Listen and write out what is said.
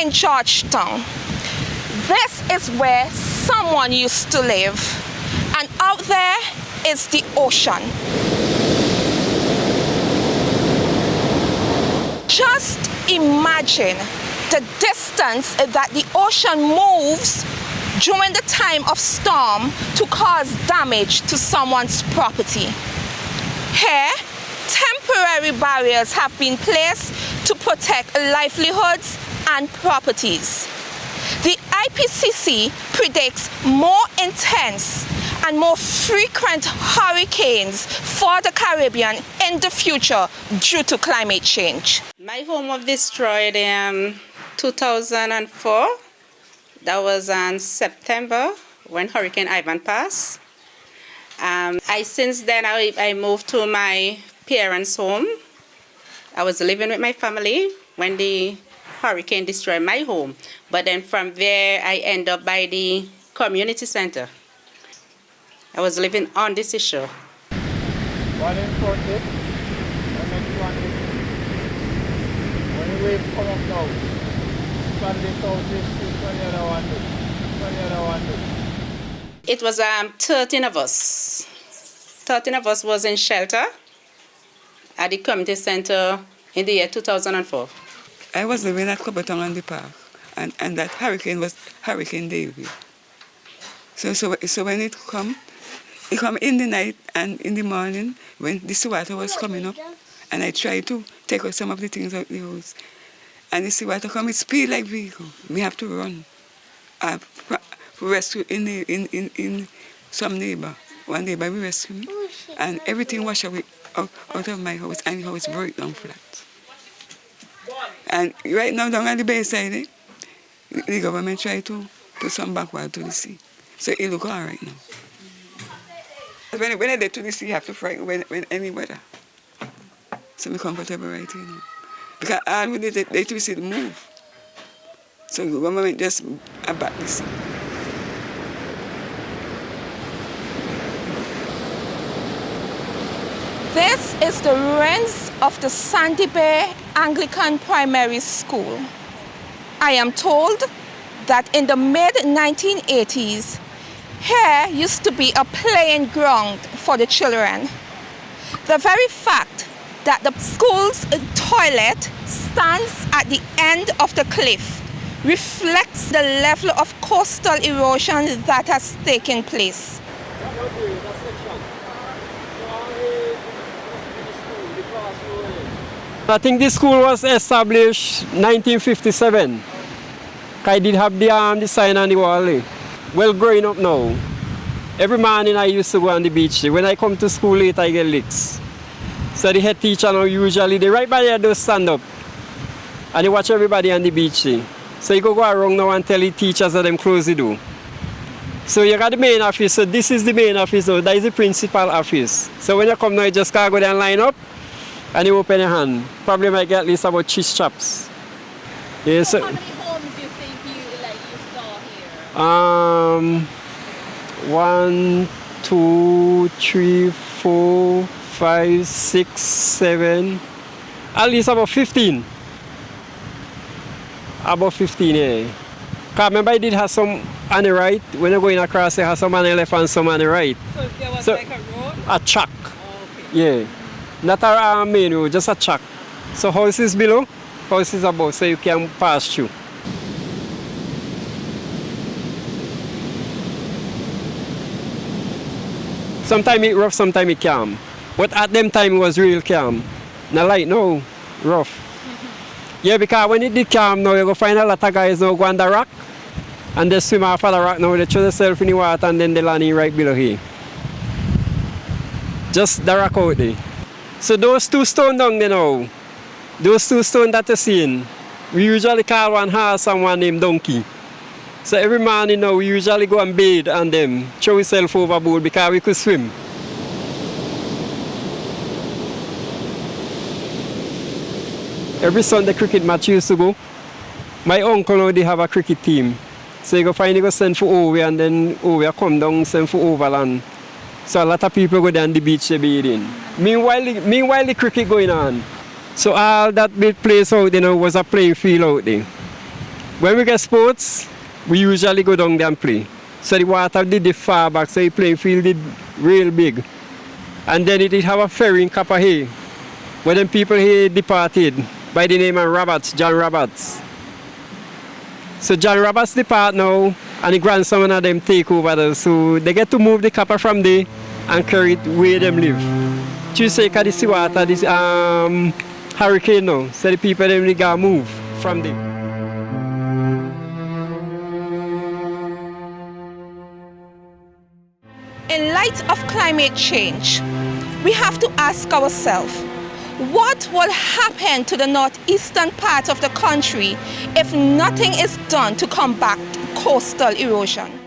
in Georgetown. This is where someone used to live, and out there is the ocean. Just imagine the distance that the ocean moves during the time of storm to cause damage to someone's property. Here, temporary barriers have been placed to protect livelihoods and properties. The IPCC predicts more intense and more frequent hurricanes for the Caribbean in the future due to climate change. My home was destroyed in 2004. That was in September when Hurricane Ivan passed. Since then I moved to my parents' home. I was living with my family when the hurricane destroyed my home. But then from there I ended up by the community center. I was living on this issue. One in 40, and next one is when the wave come up now. From the southeast to the other one. It was 13 of us. 13 of us was in shelter at the community center in the year 2004. I was living at Coberton on the Park, and that hurricane was Hurricane David. So when it come in the night and in the morning when the water was coming up, and I tried to take out some of the things out the house. And the seawater come, it speed like vehicle. We have to run. Rescue in some neighbor. One neighbor we rescue me, and everything wash away out of my house, and the house broke down flat. And right now down at the bayside, the government try to put some backward to the sea. So it look all right now. When I get to the sea, I have to fight when any weather. So I'm comfortable right here now. Because all we did, they twisted move. So the government just back the sea. This is the ruins of the Sandy Bay Anglican Primary School. I am told that in the mid-1980s, here used to be a playing ground for the children. The very fact that the school's toilet stands at the end of the cliff reflects the level of coastal erosion that has taken place. I think this school was established 1957. I did have the sign on the wall. Well, growing up now, every morning I used to go on the beach. When I come to school late, I get licks. So the head teacher now usually, they right by there, they stand up and they watch everybody on the beach. So you go around now and tell the teachers that them close the door. So you got the main office, so this is the main office now, that is the principal office. So when you come now, you just gotta go there and line up and you open your hand. Probably might get at least about cheese chops. Yeah, so how many homes do you think you saw here? 1, 2, 3, 4, 5, 6, 7, at least about 15. About 15, yeah. Because remember I did have some on the right, when you're going across there, have some on the left and some on the right. So there was like a road? A track. Oh, okay. Yeah. Not a main road, just a track. So houses below, houses above, so you can pass through. Sometimes it rough, sometimes it calm. But at them time it was real calm. Not like no, rough. Yeah, because when it did calm now, you go find a lot of guys now go on the rock and they swim off of the rock now, they throw themselves in the water and then they land in right below here. Just the rock out there. So those two stones down there now, those two stones that you're seeing, we usually call one horse and one named donkey. So every morning now we usually go and bathe on them, throw ourselves overboard because we could swim. Every Sunday cricket match used to go. My uncle now they have a cricket team. So you go find you go send for over and then over come down send for overland. So a lot of people go down the beach to bathing. Meanwhile the cricket going on. So all that big place out there now was a playing field out there. When we get sports, we usually go down there and play. So the water did far back, so the playing field did real big. And then it did have a ferry in Kapahé, where them people here departed by the name of Roberts, John Roberts. So John Roberts depart now, and the grandson of them take over there. So they get to move the copper from there and carry it where them live. Just say the sea water, this hurricane now, so the people them got move from there. In light of climate change, we have to ask ourselves, what will happen to the northeastern part of the country if nothing is done to combat coastal erosion?